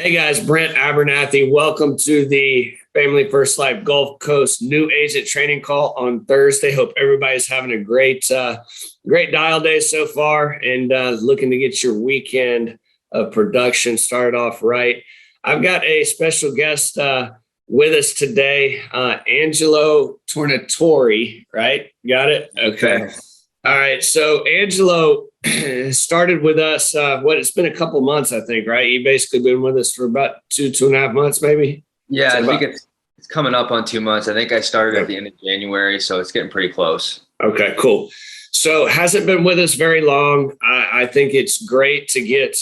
Hey guys, Brent Abernathy. Welcome to the Family First Life Gulf Coast New Agent Training Call on Thursday. Hope everybody's having a great dial day so far and looking to get your weekend of production started off right. I've got a special guest with us today, Angelo Tornatore, right? Got it? Okay. All right. So Angelo started with us, it's been a couple months, I think, right? You've basically been with us for about two and a half months, maybe? Yeah, I think it's coming up on 2 months. I think I started at the end of January, so it's getting pretty close. Okay, cool. So hasn't been with us very long. I think it's great to get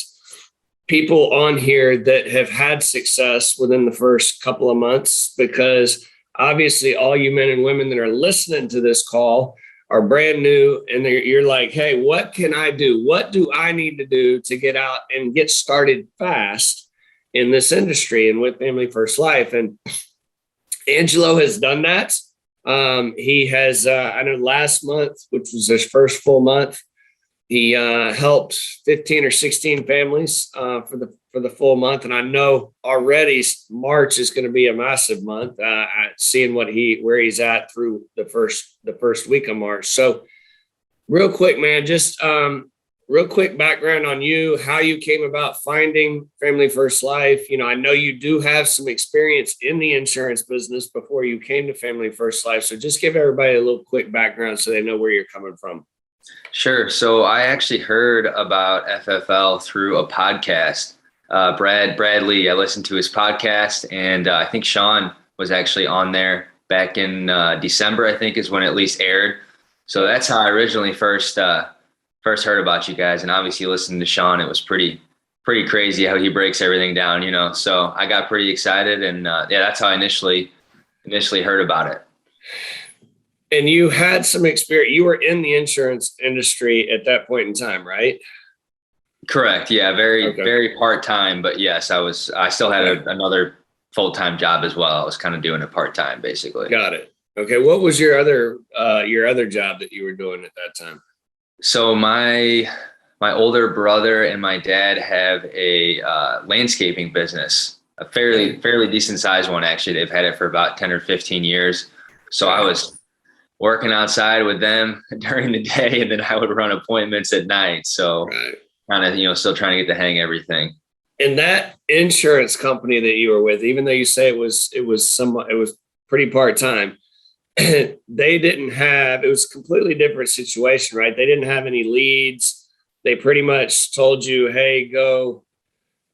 people on here that have had success within the first couple of months, because obviously all you men and women that are listening to this call are brand new, and you're like, hey, what can I do? What do I need to do to get out and get started fast in this industry and with Family First Life? And Angelo has done that. He has, I know last month, which was his first full month, he helped 15 or 16 families for the full month. And I know already March is going to be a massive month, seeing where he's at through the first week of March. So real quick, man, just real quick background on you, how you came about finding Family First Life. I know you do have some experience in the insurance business before you came to Family First Life. So just give everybody a little quick background so they know where you're coming from. Sure. So I actually heard about FFL through a podcast. Brad Lee, I listened to his podcast, and I think Sean was actually on there back in December, I think is when it at least aired. So that's how I originally first heard about you guys. And obviously listening to Sean, it was pretty crazy how he breaks everything down, so I got pretty excited, and that's how I initially heard about it. And you had some experience. You were in the insurance industry at that point in time, right? Correct. Yeah. Very part-time, but yes, I still had another full-time job as well. I was kind of doing it part-time basically. Got it. Okay. What was your other job that you were doing at that time? So my older brother and my dad have a landscaping business, a fairly decent sized one. Actually, they've had it for about 10 or 15 years. So I was working outside with them during the day, and then I would run appointments at night. So kind of, still trying to get the hang of everything. And that insurance company that you were with, even though you say it was pretty part-time, it was a completely different situation, right? They didn't have any leads. They pretty much told you, hey, go,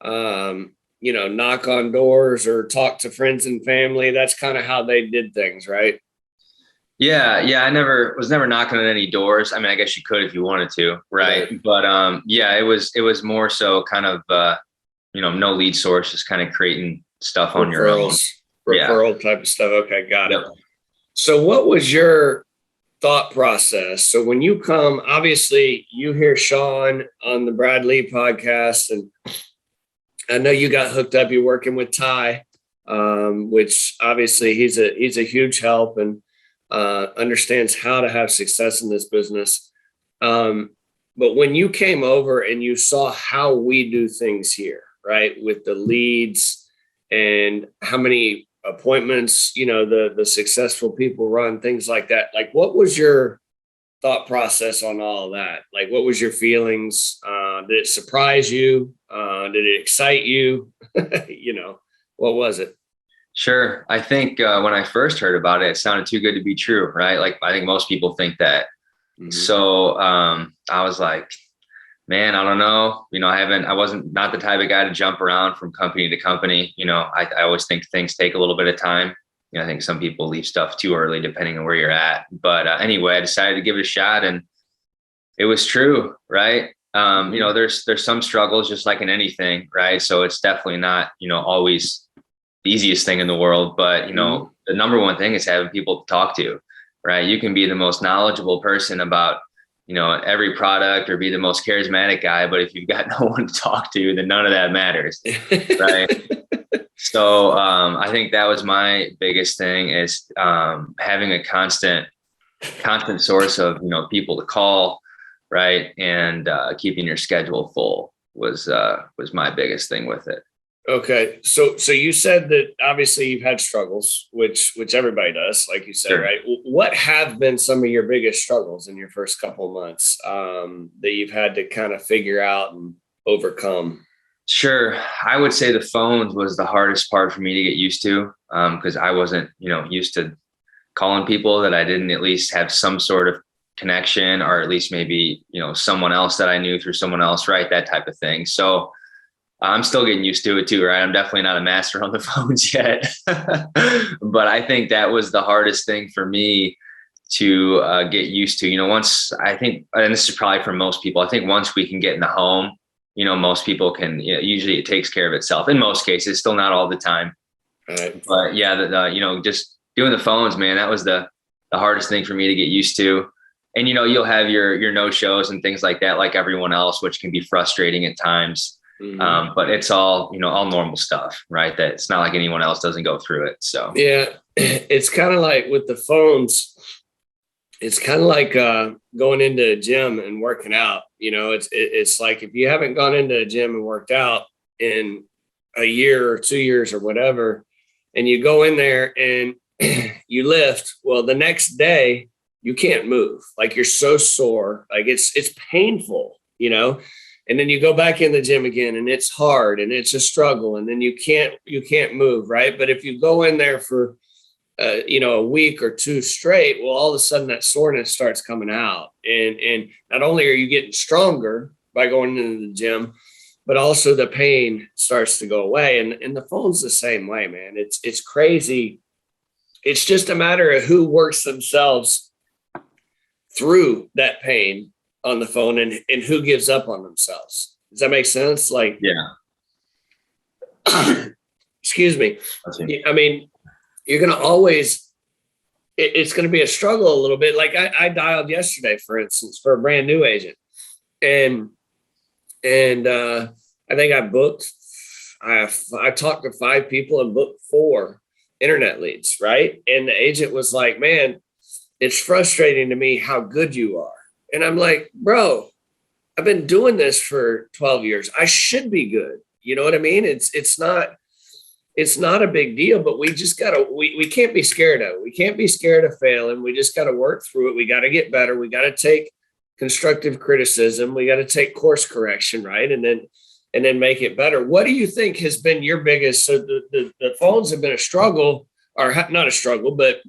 knock on doors or talk to friends and family. That's kind of how they did things, right? Yeah. I was never knocking on any doors. I mean, I guess you could if you wanted to, right? But it was more so kind of no lead source, just kind of creating stuff on your own. Referral type of stuff. Okay, got it. So what was your thought process? So when you come, obviously you hear Sean on the Brad Lee podcast, and I know you got hooked up. You're working with Ty, which obviously he's a huge help and understands how to have success in this business. But when you came over and you saw how we do things here, right, with the leads and how many appointments, the successful people run, things like that, like what was your thought process on all of that? Like, what was your feelings? Did it surprise you? Did it excite you? What was it? Sure. I think when I first heard about it, it sounded too good to be true, right? Like, I think most people think that. Mm-hmm. So I was like, man, I don't know. I wasn't not the type of guy to jump around from company to company. I always think things take a little bit of time. I think some people leave stuff too early, depending on where you're at. But anyway, I decided to give it a shot, and it was true, right? There's some struggles, just like in anything, right? So it's definitely not, always the easiest thing in the world, but the number one thing is having people to talk to, right? You can be the most knowledgeable person about, every product, or be the most charismatic guy, but if you've got no one to talk to, then none of that matters, right? So I think that was my biggest thing, is having a constant source of, people to call, right? And keeping your schedule full was my biggest thing with it. Okay. So you said that obviously you've had struggles, which everybody does, like you said, Sure. right? What have been some of your biggest struggles in your first couple of months that you've had to kind of figure out and overcome? Sure. I would say the phones was the hardest part for me to get used to, because I wasn't, used to calling people that I didn't at least have some sort of connection, or at least maybe, someone else that I knew through someone else, right? That type of thing. So I'm still getting used to it too, right? I'm definitely not a master on the phones yet, but I think that was the hardest thing for me to get used to. Once I think, and this is probably for most people, I think once we can get in the home, most people can, usually it takes care of itself in most cases, still not all the time. Right. But yeah, just doing the phones, man, that was the hardest thing for me to get used to. And, you'll have your no shows and things like that, like everyone else, which can be frustrating at times. Mm-hmm. But it's all, all normal stuff, right? That it's not like anyone else doesn't go through it. So Yeah, it's kind of like with the phones. It's kind of like going into a gym and working out. It's like if you haven't gone into a gym and worked out in a year or 2 years or whatever, and you go in there and you lift, well, the next day you can't move. Like you're so sore, like it's painful, and then you go back in the gym again and it's hard and it's a struggle, and then you can't move, right? But if you go in there for a week or two straight, well, all of a sudden that soreness starts coming out, and not only are you getting stronger by going into the gym, but also the pain starts to go away. And the phone's the same way, man. It's crazy. It's just a matter of who works themselves through that pain on the phone, and who gives up on themselves. Does that make sense? Like, yeah. Excuse me. I mean, you're going to always, it's going to be a struggle a little bit. Like I dialed yesterday, for instance, for a brand new agent. And I think I talked to 5 people and booked 4 internet leads. Right. And the agent was like, man, it's frustrating to me how good you are. And I'm like, bro, I've been doing this for 12 years. I should be good. You know what I mean? It's not a big deal, but we just we can't be scared of it. We can't be scared of failing. We just got to work through it. We got to get better. We got to take constructive criticism. We got to take course correction, right? And then make it better. What do you think has been your biggest, so the phones have been a struggle, or not a struggle, but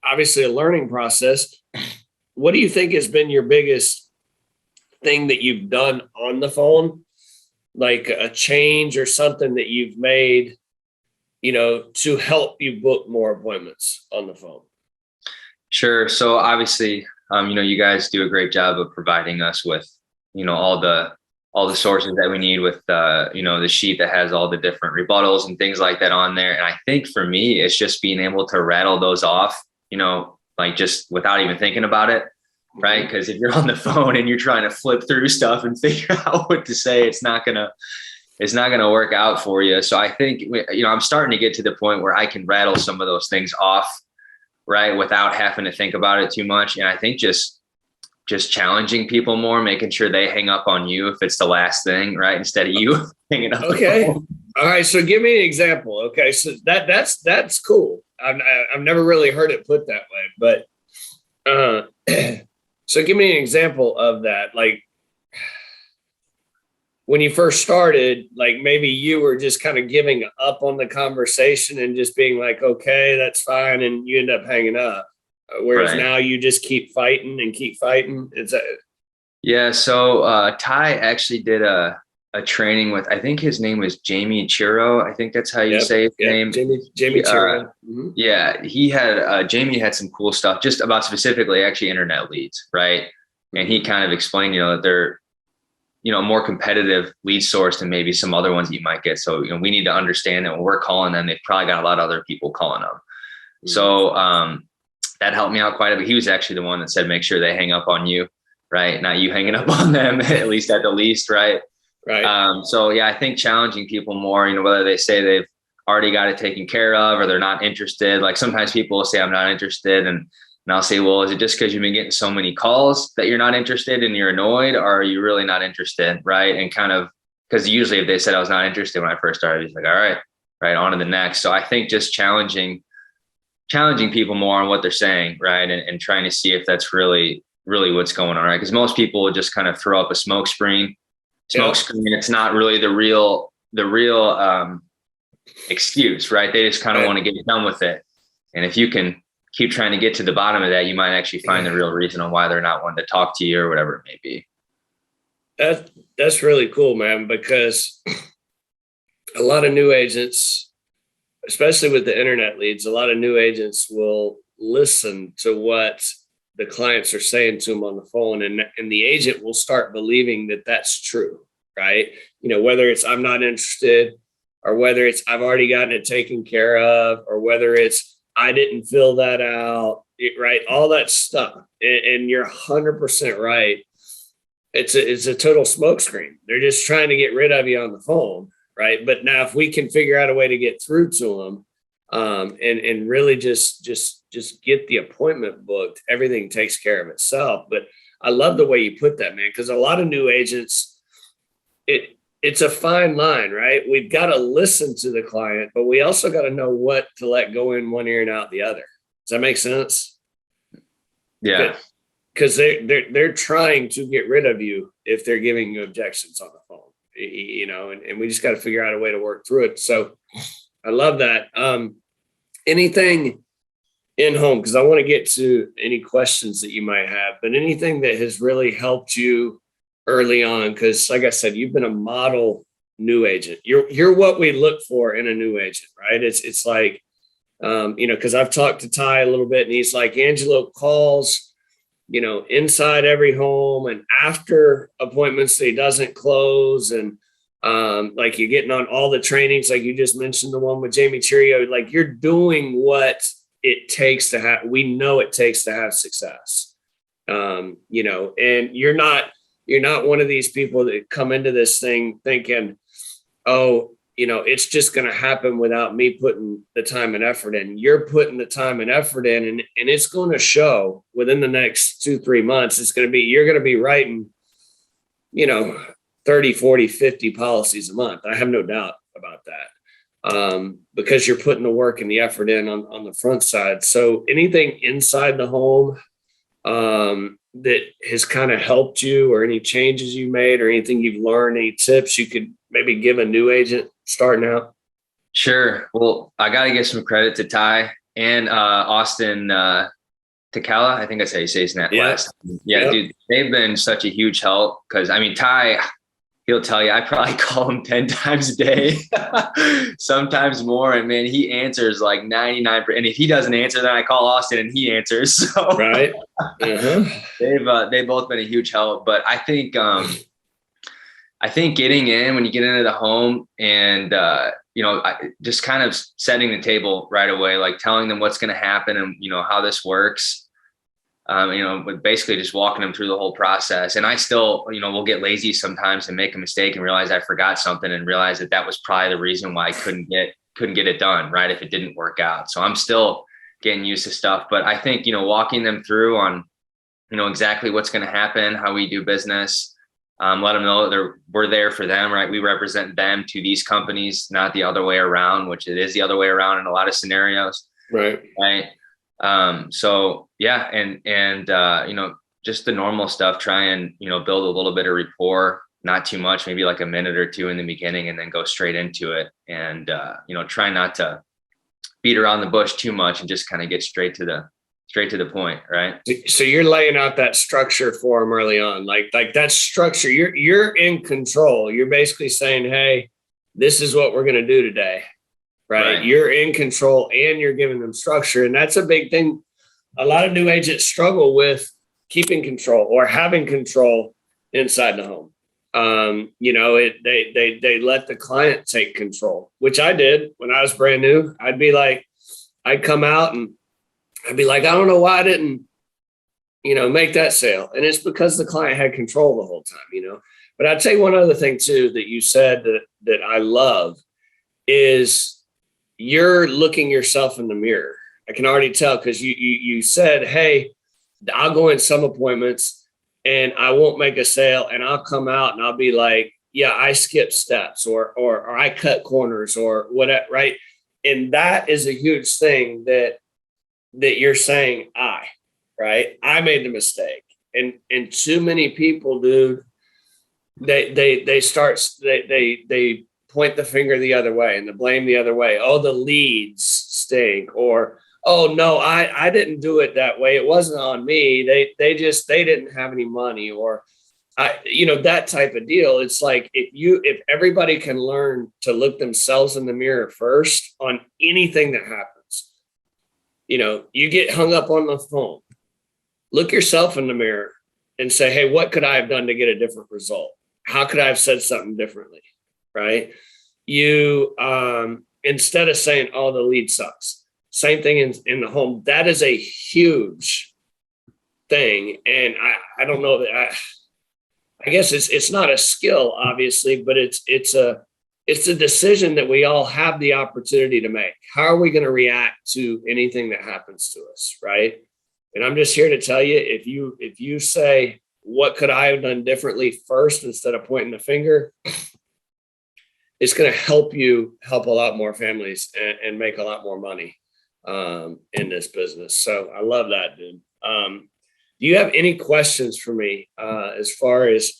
obviously a learning process. What do you think has been your biggest thing that you've done on the phone? Like a change or something that you've made, to help you book more appointments on the phone? Sure. So obviously, you guys do a great job of providing us with, all the sources that we need with, the sheet that has all the different rebuttals and things like that on there. And I think for me, it's just being able to rattle those off, like just without even thinking about it. Right. Because if you're on the phone and you're trying to flip through stuff and figure out what to say, it's not going to work out for you. So I think, I'm starting to get to the point where I can rattle some of those things off, right, without having to think about it too much. And I think just challenging people more, making sure they hang up on you if it's the last thing, right, instead of you hanging up. Okay. All right. So give me an example. Okay. So that's cool. I've never really heard it put that way, but so give me an example of that. Like, when you first started, like maybe you were just kind of giving up on the conversation and just being like, okay, that's fine. And you end up hanging up. Whereas now you just keep fighting and keep fighting. Yeah. So Ty actually did a training with, I think his name was Jamie Chiro. I think that's how you say his name. Jamie Chiro. Mm-hmm. Yeah. He had, Jamie had some cool stuff just about specifically actually internet leads. Right. And he kind of explained, that they're, more competitive lead source than maybe some other ones you might get. So, we need to understand that when we're calling them, they've probably got a lot of other people calling them. Mm-hmm. So that helped me out quite a bit. He was actually the one that said, make sure they hang up on you, right? Not you hanging up on them, at least at the least, right? Right. So yeah, I think challenging people more, whether they say they've already got it taken care of or they're not interested. Like sometimes people will say, I'm not interested. And I'll say, well, is it just because you've been getting so many calls that you're not interested and you're annoyed, or are you really not interested? Right. And kind of because usually if they said I was not interested when I first started, he's like, all right, right, on to the next. So I think just challenging people more on what they're saying, right, and trying to see if that's really what's going on, right? Because most people will just kind of throw up a smoke screen. It's not really the real excuse, right? They just kind of want to get done with it. And if you can keep trying to get to the bottom of that, you might actually find the real reason on why they're not wanting to talk to you or whatever it may be. That's really cool, man, because a lot of new agents, especially with the internet leads, a lot of new agents will listen to what the clients are saying to them on the phone, and the agent will start believing that that's true, right? You know, whether it's I'm not interested, or whether it's I've already gotten it taken care of, or whether it's I didn't fill that out, right? All that stuff. And you're 100% right. It's a total smokescreen. They're just trying to get rid of you on the phone, right? But now if we can figure out a way to get through to them, and really just get the appointment booked, everything takes care of itself. But I love the way you put that, man, because a lot of new agents, it's a fine line, right? We've got to listen to the client, but we also got to know what to let go in one ear and out the other. Does that make sense? Yeah. Because they're trying to get rid of you if they're giving you objections on the phone, you know, and we just got to figure out a way to work through it. So I love that. Anything in home, because I want to get to any questions that you might have, but anything that has really helped you early on, because like I said, you've been a model new agent. You're what we look for in a new agent, right? It's like, you know, because I've talked to Ty a little bit, and he's like, Angelo calls, you know, inside every home and after appointments that he doesn't close, and like you're getting on all the trainings, like you just mentioned the one with Jamie Cheerio, like you're doing what it takes to have, we know it takes to have success, you know, and you're not one of these people that come into this thing thinking, oh, you know, it's just going to happen without me putting the time and effort in. You're putting the time and effort in, and it's going to show within the next 2-3 months. You're going to be writing, you know, 30, 40, 50 policies a month. I have no doubt about that, because you're putting the work and the effort in on the front side. So anything inside the home that has kind of helped you, or any changes you made, or anything you've learned, any tips you could maybe give a new agent starting out? Sure. Well, I got to give some credit to Ty and Austin Takala. I think that's how you say his name last. Yeah, yep. Dude, they've been such a huge help, because I mean, Ty, he'll tell you, I probably call him 10 times a day, sometimes more. And man, he answers like 99%. And if he doesn't answer, then I call Austin and he answers. So right. They've both been a huge help. But I think getting in, when you get into the home, and you know, just kind of setting the table right away, like telling them what's going to happen and, you know, how this works. You know, but basically just walking them through the whole process. And I still, you know, will get lazy sometimes and make a mistake and realize I forgot something, and realize that was probably the reason why I couldn't get it done, right, if it didn't work out. So I'm still getting used to stuff. But I think, you know, walking them through on, you know, exactly what's going to happen, how we do business, let them know we're there for them, right? We represent them to these companies, not the other way around, which it is the other way around in a lot of scenarios. Right. So yeah. And you know, just the normal stuff, try and, you know, build a little bit of rapport, not too much, maybe like a minute or two in the beginning, and then go straight into it. And, you know, try not to beat around the bush too much, and just kind of get straight to the point. Right. So you're laying out that structure for them early on, like that structure, you're in control. You're basically saying, hey, this is what we're going to do today. Right. You're in control, and you're giving them structure. And that's a big thing. A lot of new agents struggle with keeping control or having control inside the home. You know, they let the client take control, which I did when I was brand new. I'd come out and I'd be like, I don't know why I didn't, you know, make that sale. And it's because the client had control the whole time, you know. But I'd say one other thing too that you said that I love is you're looking yourself in the mirror. I can already tell, because you said, hey, I'll go in some appointments and I won't make a sale, and I'll come out and I'll be like, yeah, I skip steps or I cut corners or whatever, right? And that is a huge thing that you're saying right? I made the mistake. And too many people, dude, they point the finger the other way and the blame the other way. Oh, the leads stink, or oh no, I didn't do it that way. It wasn't on me. They didn't have any money, or that type of deal. It's like if everybody can learn to look themselves in the mirror first on anything that happens, you get hung up on the phone, look yourself in the mirror and say, hey, what could I have done to get a different result? How could I have said something differently? Right. You, instead of saying, oh, the lead sucks, same thing in the home. That is a huge thing. And I don't know that I guess it's not a skill, obviously, but it's a decision that we all have the opportunity to make. How are we going to react to anything that happens to us, right? And I'm just here to tell you, if you say, what could I have done differently first instead of pointing the finger, it's going to help you help a lot more families and make a lot more money in this business. So I love that, dude. Do you have any questions for me as far as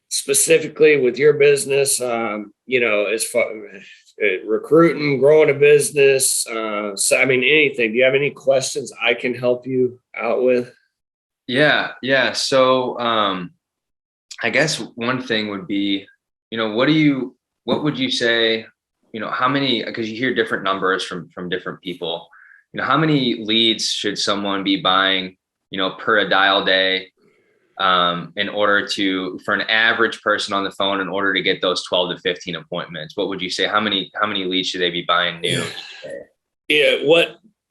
specifically with your business, as far recruiting, growing a business? So, I mean, anything. Do you have any questions I can help you out with? Yeah. So I guess one thing would be, what would you say, how many, because you hear different numbers from different people, how many leads should someone be buying, per a dial day, in order for an average person on the phone, in order to get those 12 to 15 appointments? What would you say? How many leads should they be buying new? Yeah.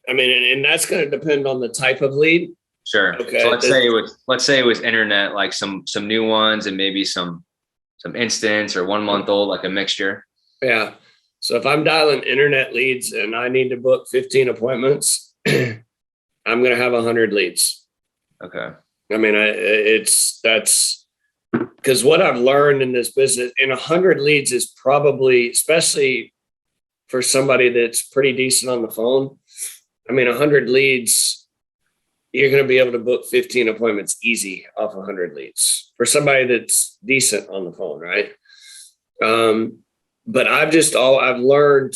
And that's going to depend on the type of lead. Sure. Okay. So let's say it was internet, like some new ones and maybe some instance or 1 month old, like a mixture. Yeah. So if I'm dialing internet leads and I need to book 15 appointments, I'm going to have 100 leads. Okay. I mean, that's because what I've learned in this business, and 100 leads is probably, especially for somebody that's pretty decent on the phone. I mean, 100 leads, you're going to be able to book 15 appointments easy off 100 leads for somebody that's decent on the phone. Right. But I've learned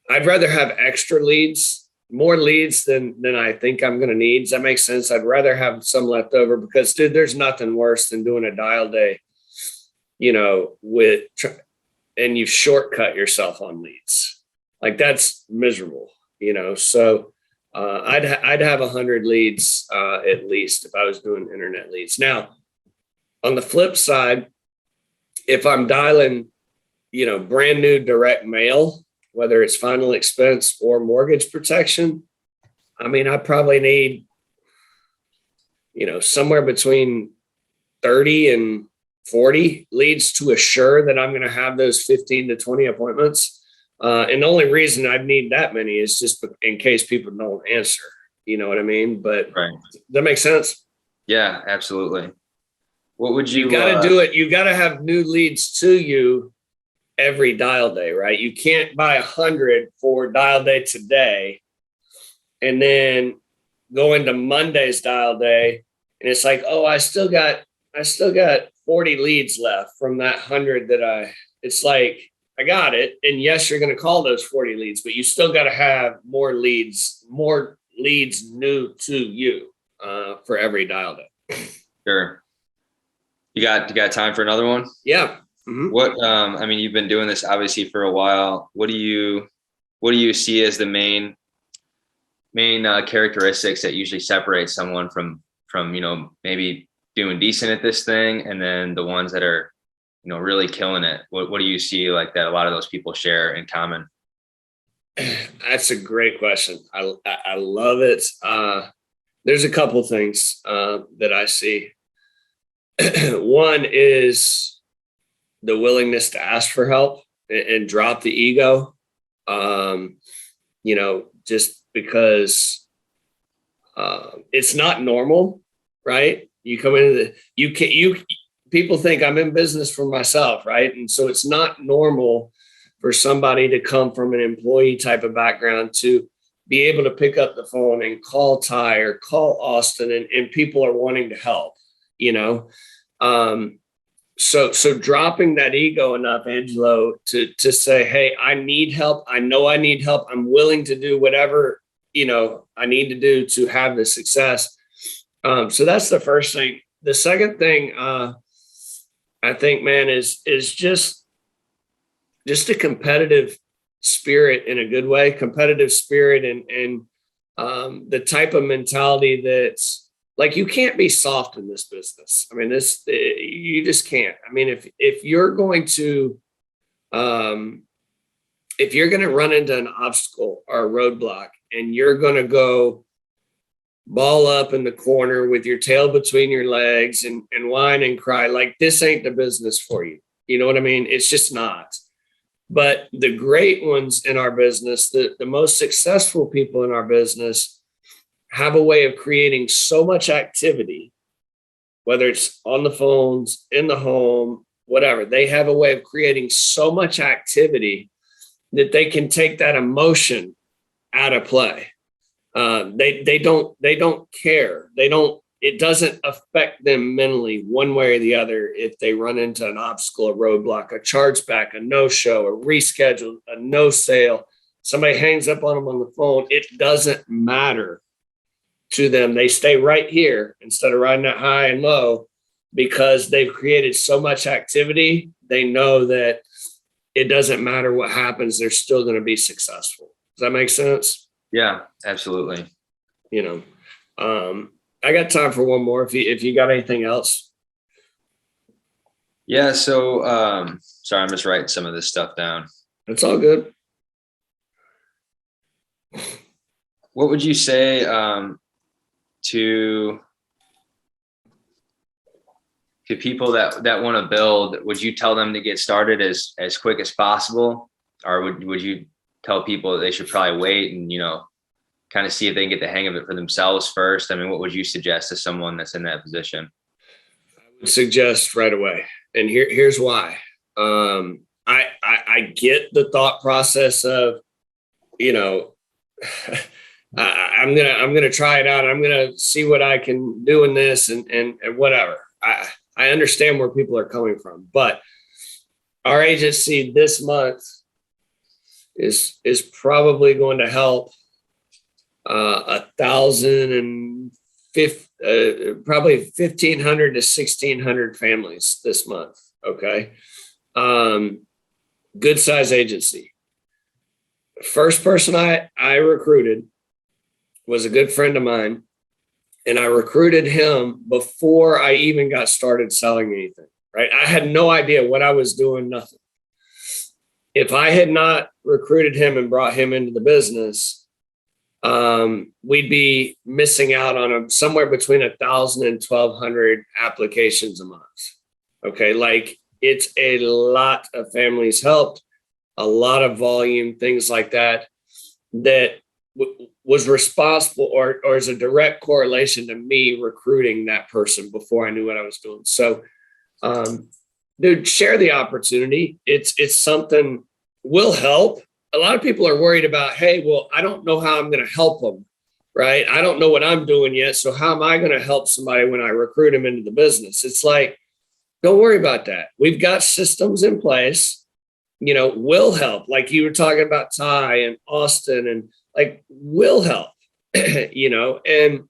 I'd rather have extra leads, more leads than I think I'm going to need. Does that make sense? I'd rather have some left over because, dude, there's nothing worse than doing a dial day, and you shortcut yourself on leads. Like, that's miserable, So I'd have 100 leads at least if I was doing internet leads. Now, on the flip side, if I'm dialing, brand new direct mail, whether it's final expense or mortgage protection, I mean, I probably need, somewhere between 30 and 40 leads to assure that I'm going to have those 15 to 20 appointments. And the only reason I'd need that many is just in case people don't answer. You know what I mean? But right. Does that make sense? Yeah, absolutely. What would you got to do it? You got to have new leads to you every dial day, right? You can't buy 100 for dial day today and then go into Monday's dial day and it's like, oh, I still got 40 leads left from that 100 it's like, I got it. And yes, you're going to call those 40 leads, but you still got to have more leads new to you for every dial day. Sure. You got time for another one? Yeah. Mm-hmm. What, you've been doing this obviously for a while. What do you see as the main characteristics that usually separate someone from, maybe doing decent at this thing, and then the ones that are, really killing it? What do you see like that a lot of those people share in common? That's a great question. I love it. There's a couple things that I see. One is the willingness to ask for help and drop the ego. Just because it's not normal, right? You come into people think I'm in business for myself, right? And so it's not normal for somebody to come from an employee type of background to be able to pick up the phone and call Ty or call Austin, and people are wanting to help, you know? So dropping that ego enough, Angelo, to say, hey, I need help. I know I need help. I'm willing to do whatever, you know, I need to do to have the success. So that's the first thing. The second thing, I think, man, is just a competitive spirit in a good way, competitive spirit, and the type of mentality that's like, you can't be soft in this business. I mean, you just can't. I mean, if you're going to run into an obstacle or a roadblock, and you're going to go ball up in the corner with your tail between your legs and whine and cry, like, this ain't the business for you. You know what I mean? It's just not. But the great ones in our business, the most successful people in our business, have a way of creating so much activity, whether it's on the phones, in the home, whatever. They have a way of creating so much activity that they can take that emotion out of play. They don't care. It doesn't affect them mentally one way or the other if they run into an obstacle, a roadblock, a chargeback, a no-show, a reschedule, a no sale. Somebody hangs up on them on the phone. It doesn't matter to them. They stay right here instead of riding that high and low, because they've created so much activity. They know that it doesn't matter what happens. They're still going to be successful. Does that make sense? Yeah, absolutely. You know, I got time for one more. If you got anything else. Yeah. So, sorry, I'm just writing some of this stuff down. It's all good. What would you say, to people that want to build? Would you tell them to get started as quick as possible, or would you tell people that they should probably wait and, you know, kind of see if they can get the hang of it for themselves first? I mean, what would you suggest to someone that's in that position? I would suggest right away, and here's why. I get the thought process of, you know, I'm gonna try it out. I'm gonna see what I can do in this and whatever. I understand where people are coming from, but our agency this month is probably going to help 1,050, probably 1,500 to 1,600 families this month. Okay, good size agency. First person I recruited was a good friend of mine, and I recruited him before I even got started selling anything, right? I had no idea what I was doing, nothing. If I had not recruited him and brought him into the business, we'd be missing out on somewhere between 1,000 and 1,200 applications a month. Okay, like, it's a lot of families helped, a lot of volume, things like that, that was responsible or is a direct correlation to me recruiting that person before I knew what I was doing. So, dude, share the opportunity. It's something will help. A lot of people are worried about, hey, well, I don't know how I'm going to help them, right? I don't know what I'm doing yet. So how am I going to help somebody when I recruit them into the business? It's like, don't worry about that. We've got systems in place, you know, will help. Like you were talking about Ty and Austin, and like, will help, you know, and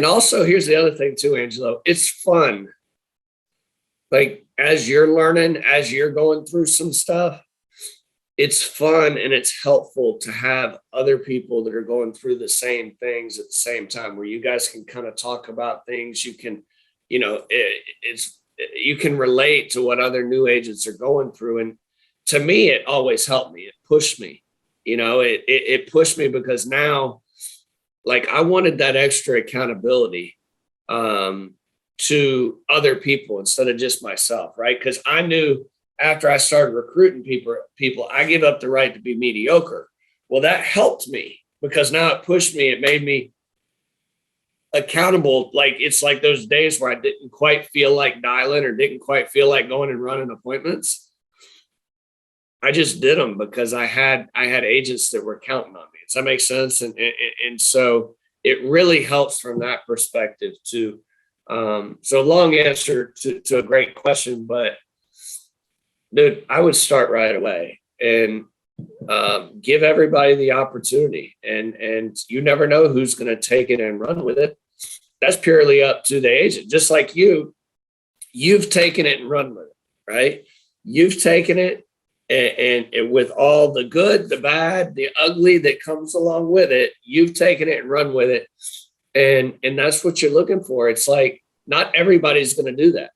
also here's the other thing too, Angelo, it's fun. Like, as you're learning, as you're going through some stuff, it's fun and it's helpful to have other people that are going through the same things at the same time, where you guys can kind of talk about things. You can, you know, you can relate to what other new agents are going through. And to me, it always helped me. It pushed me, you know, it pushed me, because now, like, I wanted that extra accountability to other people instead of just myself, right? Because I knew after I started recruiting people, I give up the right to be mediocre. Well, that helped me, because now it pushed me. It made me accountable. Like, it's like those days where I didn't quite feel like dialing or didn't quite feel like going and running appointments. I just did them because I had agents that were counting on me. Does that make sense? And so it really helps from that perspective too. So long answer to a great question, but dude, I would start right away and give everybody the opportunity. And you never know who's going to take it and run with it. That's purely up to the agent. Just like you've taken it and run with it, right? You've taken it and with all the good, the bad, the ugly that comes along with it, you've taken it and run with it. And that's what you're looking for. It's like, not everybody's going to do that.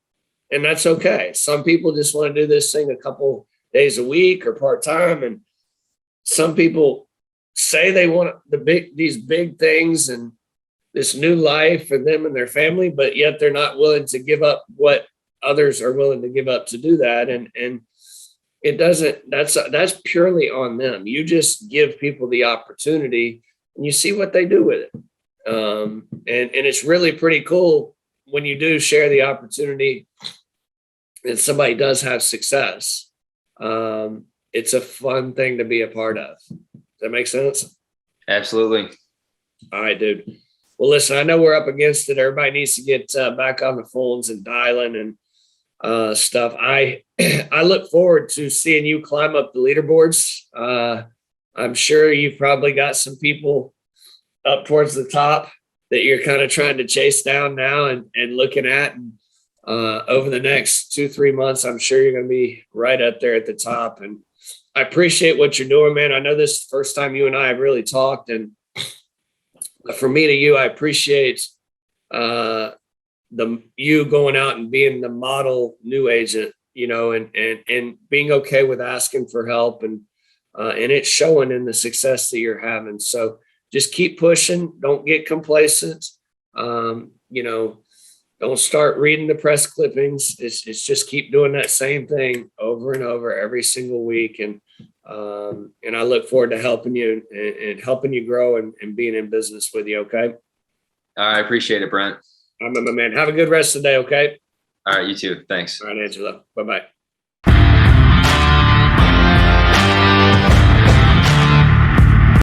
And that's okay. Some people just want to do this thing a couple days a week or part-time. And some people say they want these big things and this new life for them and their family, but yet they're not willing to give up what others are willing to give up to do that. And it doesn't, that's purely on them. You just give people the opportunity and you see what they do with it. And it's really pretty cool when you do share the opportunity and somebody does have success. It's a fun thing to be a part of. Does that make sense? Absolutely. All right, dude. Well, listen, I know we're up against it. Everybody needs to get back on the phones and dialing and stuff. I look forward to seeing you climb up the leaderboards. I'm sure you've probably got some people up towards the top that you're kind of trying to chase down now and looking at. And over the next 2-3 months, I'm sure you're going to be right up there at the top. And I appreciate what you're doing, man. I know this is the first time you and I have really talked. And from me to you, I appreciate you going out and being the model new agent, you know, and being okay with asking for help and it's showing in the success that you're having. So just keep pushing. Don't get complacent. You know, don't start reading the press clippings. It's just keep doing that same thing over and over every single week. And I look forward to helping you and helping you grow and being in business with you. Okay. I appreciate it, Brent. I'm my man. Have a good rest of the day. Okay. All right. You too. Thanks. All right, Angelo. Bye-bye.